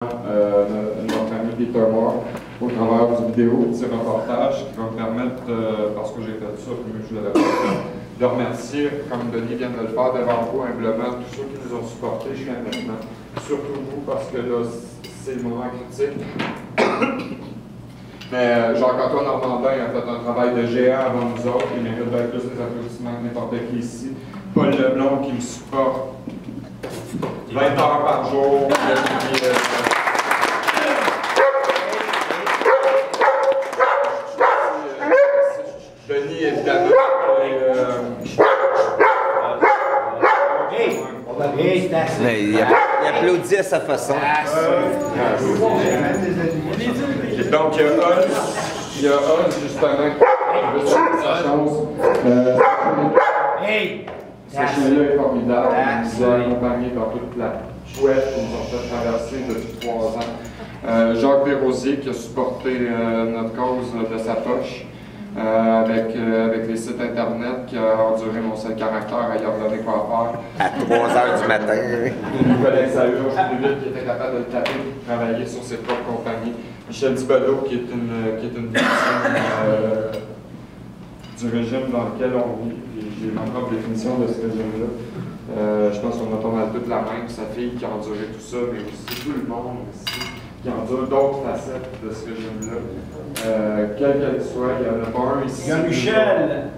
notre ami Peter Moore au travers du vidéo, du petit reportage qui va me permettre, parce que j'ai fait ça, puis je l'avais pas fait, de remercier, comme Denis vient de le faire, devant vous humblement tous ceux qui nous ont supportés jusqu'à maintenant. Surtout vous, parce que là, c'est le moment critique. Mais Jacques-Antoine Normandin a fait un travail de géant avant nous autres. Il mérite bien plus des applaudissements que n'importe qui ici. Paul Leblond qui me supporte 20 heures par jour. Denis, évidemment. Il applaudit à sa façon. Donc, il y a Oz, justement, qui veut sa chance. Ce chien-là est formidable. Il nous a accompagnés dans toute la chouette qu'on nous a fait traverser depuis 3 ans. Jacques Desrosiers qui a supporté notre cause de sa poche. Avec les sites internet qui a enduré mon seul caractère à y redonner quoi faire. À 3 heures du matin. Nicolas Sahure, qui était capable de le taper pour travailler sur ses propres compagnies. Michel Thibodeau, qui est une victime du régime dans lequel on vit. J'ai ma propre définition de ce régime-là. Je pense qu'on a pas mal toute la même. Sa fille qui a enduré tout ça, mais aussi tout le monde aussi, qui endure d'autres facettes de ce régime-là. Quelle qu'elle soit, il n'y en a pas un ici. Il y a Michel.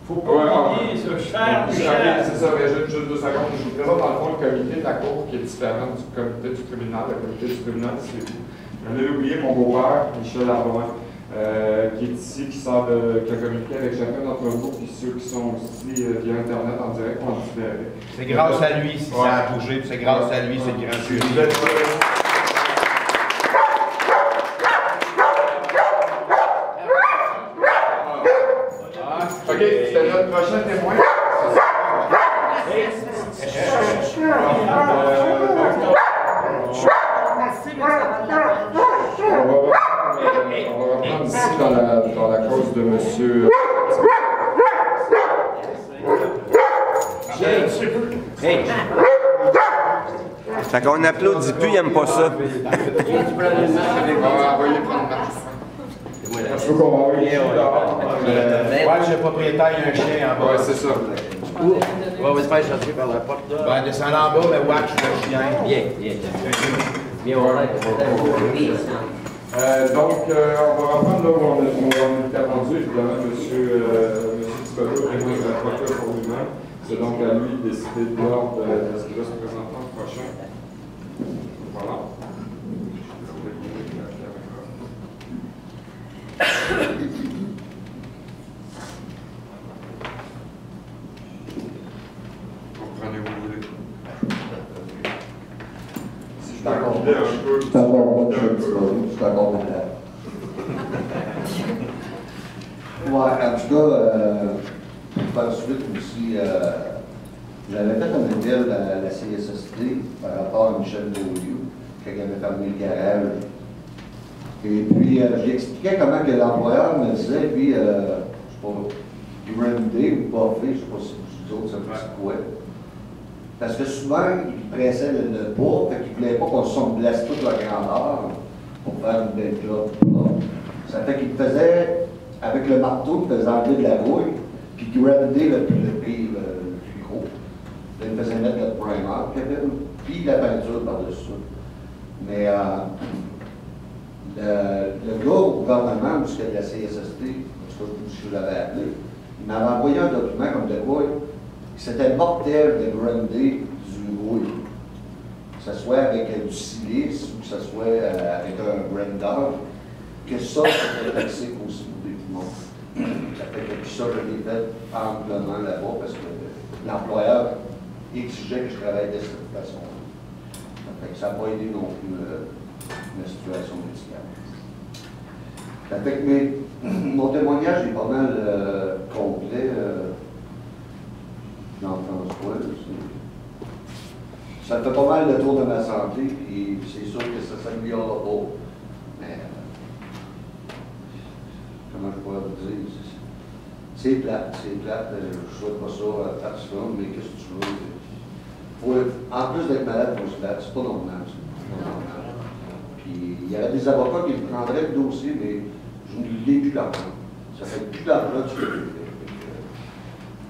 Faut pas oublier ce cher Michel. C'est ça, mais juste 2 secondes. Je vous présente dans le fond le comité de la Cour qui est différent du comité du tribunal. Le comité du tribunal, c'est vous. J'en ai oublié mon beau-père, Michel Arloin, qui est ici, qui a communiqué avec chacun d'entre vous, puis ceux qui sont aussi via Internet en direct ou en différé. C'est grâce à lui si ça a bougé, puis c'est grâce à lui, c'est le grand jury. OK, c'est notre prochain témoin. On va reprendre ici dans la cause de monsieur. Fait qu'on n'applaudit plus, il n'aime pas ça. On va envoyer prendre marche. Je veux qu'on va envoyer dehors. Ouais, le propriétaire, il y a un chien en bas. Ouais, c'est ça. On va se faire chercher par la porte là. Ben, descend en bas, mais watch le chien. Bien. Bien, on va Donc, on va reprendre là où on était rendu, évidemment, monsieur Thibodeau, témoin de la procure pour lui-même. C'est donc à lui de décider de l'ordre de ce qui va se présenter le prochain. Voilà. Vous prenez où vous voulez. Si je t'accorde un peu. Je t'accorde pas de je t'accorde pas de ouais, en tout cas, par suite aussi, j'avais fait un appel à la CSST par rapport à Michel Beaulieu, quand il avait fermé le garage. Et puis, j'ai expliqué comment que l'employeur me disait, puis, je sais pas, Grindé ou Buffet, je sais pas si vous autres, ça fait quoi. Parce que souvent, il pressait le bois, fait qu'il ne voulait pas qu'on se blesse toute la grandeur pour faire une belle job. Ça fait qu'il faisait, avec le marteau, il faisait enlever de la rouille, puis Grindé le plus gros. Là, il faisait mettre le primer, puis la peinture par-dessus. Mais le gars au gouvernement, ou ce qu'il y a de la CSST, je l'avais appelé, il m'avait envoyé un document comme de quoi c'était mortel de grinder du rouille. Que ce soit avec du silice ou que ce soit avec un grinder, que ça, c'était toxique aussi pour les poumons. Ça fait que ça, je l'ai fait amplement là-bas parce que l'employeur exigeait que je travaille de cette façon-là. Ça n'a pas aidé non plus la situation médicale. Ça fait que mon témoignage est pas mal complet. Jean-François, ça fait pas mal le tour de ma santé, puis c'est sûr que ça ne s'améliorera pas. Mais comment je pourrais vous dire? C'est plate, je ne souhaite pas ça à personne, mais qu'est-ce que tu veux? En plus d'être malade, il faut se battre, c'est pas normal. y aurait des avocats qui prendraient le dossier, mais je ne l'ai plus d'argent. Ça fait plus d'argent dessus.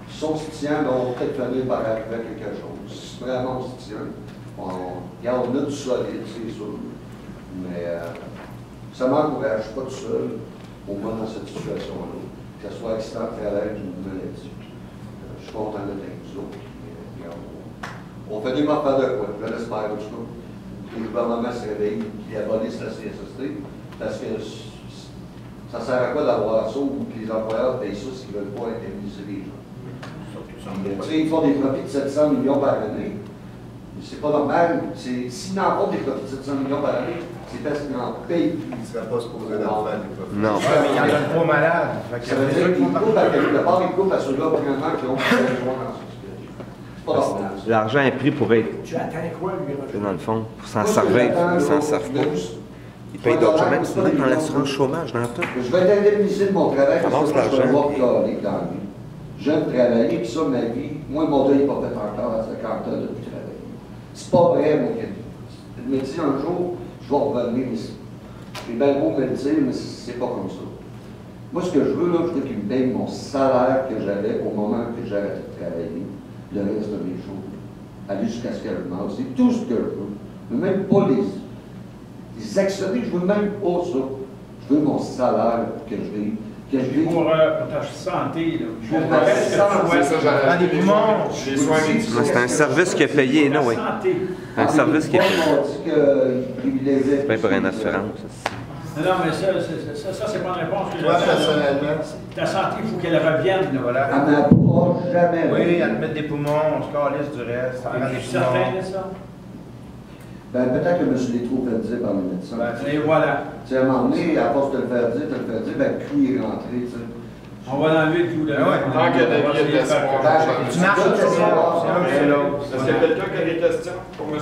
Si on se tient, on va peut-être finir par arriver à quelque chose. Si vraiment on se tient, on a du solide, c'est sûr. Mais ça m'encourage, pas tout seul, au moins dans cette situation-là. Que ce soit accident de travail ou une maladie. Je suis content d'être avec vous autres. On fait des affaires de quoi? Je l'espère, en tout cas. Que le gouvernement se réveille, qu'il abolisse la CSST, parce que ça sert à quoi d'avoir ça ou que les employeurs payent ça s'ils ne veulent pas indemniser les gens? Ils font des profits de 700 millions par année. C'est pas normal. S'ils n'en font des profits de 700 millions par année, c'est parce qu'ils n'en payent plus. Ils ne seraient pas supposés d'en faire des profits. Non. Ouais, mais il y en a trop malades. Ça veut dire qu'ils coupent à quelque part, ils coupent à ceux-là premièrement qui ont besoin dans ce sujet. C'est pas normal. L'argent est pris pour être, Tu attends quoi, lui, Roger? dans le fond, pour s'en servir. Ils s'en servent pas. Ils payent d'autres gens, même sinon dans l'assurance chômage, dans tout. Je vais être indemnisé de mon travail parce Avance que je suis un l'argent. workaholic dans la vie. J'aime travailler, puis ça, ma vie, moi, mon deuil n'est pas fait encore à 50 ans de plus travailler. C'est pas vrai, mon gars. Je me dis un jour, je vais revenir ici. J'ai bien beau me le dire, mais c'est pas comme ça. Moi, ce que je veux, là, je veux qu'ils me payent mon salaire que j'avais au moment que j'ai arrêté de travailler, le reste de mes jours. Aller jusqu'à ce que je meure. C'est tout ce que je veux. Je veux même pas les actionner, je veux même pas ça. Je veux mon salaire que je vis. Pour ta santé, là. Pour ma santé. C'est ça, j'allais Des poumons. Les soins médicaux. C'est un service qui est payé, non, oui. Santé. Un service qui est payé. On dit qu'ils privilégiaient. C'est pas pour une assurance. Non, mais ça c'est pas une réponse. Que Toi, j'ai. personnellement, Ta santé, il faut qu'elle revienne, là, voilà. Elle n'en pourra jamais. Oui, à te mettre des poumons, on se calisse du reste, ça rend des Ah. certain de ça. Ben, peut-être que je me suis trop fait dire par le médecin. Et voilà. Tu sais, à un moment donné, à force de le faire dire, ben, le clou est rentré, tu sais. On va l'enlever le clou de Tant qu'il y a des billets de l'espoir. Tu marches sur le C'est c'est l'autre. Est-ce qu'il y a quelqu'un qui a des questions pour M.